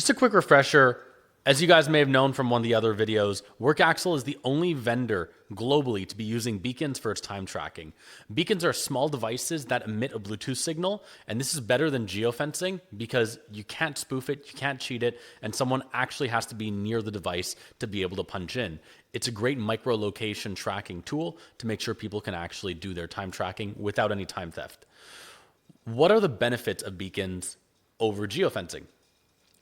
Just a quick refresher. As you guys may have known from one of the other videos, WorkAxle is the only vendor globally to be using beacons for its time tracking. Beacons are small devices that emit a Bluetooth signal, and this is better than geofencing because you can't spoof it, you can't cheat it, and someone actually has to be near the device to be able to punch in. It's a great micro-location tracking tool to make sure people can actually do their time tracking without any time theft. What are the benefits of beacons over geofencing?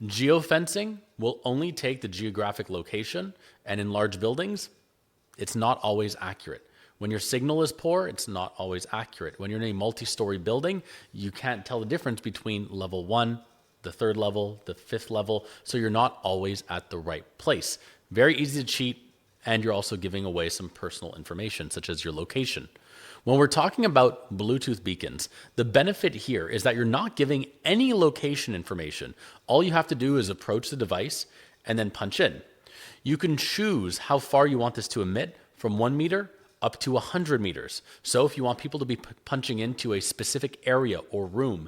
Geofencing will only take the geographic location, and in large buildings, it's not always accurate. When your signal is poor, it's not always accurate. When you're in a multi-story building, you can't tell the difference between level 1, the 3rd level, the 5th level, so you're not always at the right place. Very easy to cheat, and you're also giving away some personal information, such as your location. When we're talking about Bluetooth beacons, the benefit here is that you're not giving any location information. All you have to do is approach the device and then punch in. You can choose how far you want this to emit, from 1 meter up to 100 meters. So if you want people to be punching into a specific area or room,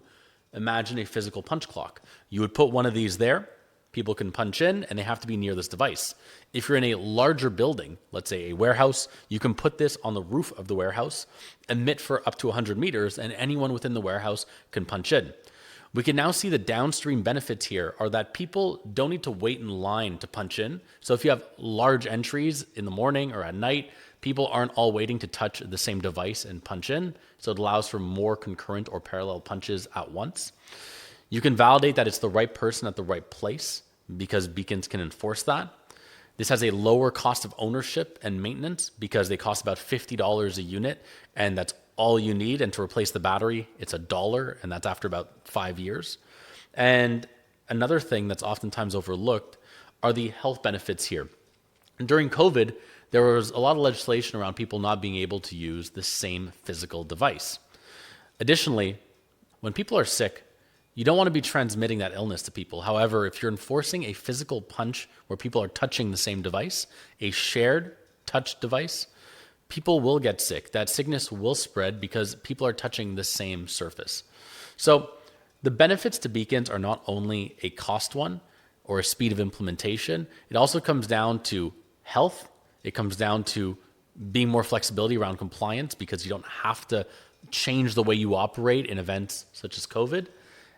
imagine a physical punch clock. You would put one of these there. People can punch in and they have to be near this device. If you're in a larger building, let's say a warehouse, you can put this on the roof of the warehouse, emit for up to 100 meters, and anyone within the warehouse can punch in. We can now see the downstream benefits here are that people don't need to wait in line to punch in. So if you have large entries in the morning or at night, people aren't all waiting to touch the same device and punch in. So it allows for more concurrent or parallel punches at once. You can validate that it's the right person at the right place because beacons can enforce that. This has a lower cost of ownership and maintenance because they cost about $50 a unit, and that's all you need. And to replace the battery, it's $1, and that's after about 5 years. And another thing that's oftentimes overlooked are the health benefits here. During COVID, there was a lot of legislation around people not being able to use the same physical device. Additionally, when people are sick, you don't want to be transmitting that illness to people. However, if you're enforcing a physical punch where people are touching the same device, a shared touch device, people will get sick. That sickness will spread because people are touching the same surface. So the benefits to beacons are not only a cost one or a speed of implementation, it also comes down to health. It comes down to being more flexibility around compliance because you don't have to change the way you operate in events such as COVID.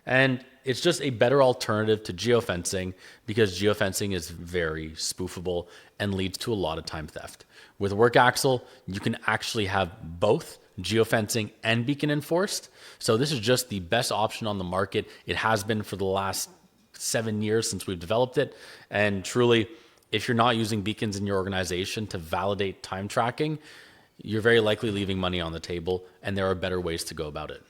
And it's just a better alternative to geofencing because geofencing is very spoofable and leads to a lot of time theft. With WorkAxle, you can actually have both geofencing and beacon enforced. So this is just the best option on the market. It has been for the last 7 years since we've developed it. And truly, if you're not using beacons in your organization to validate time tracking, you're very likely leaving money on the table, and there are better ways to go about it.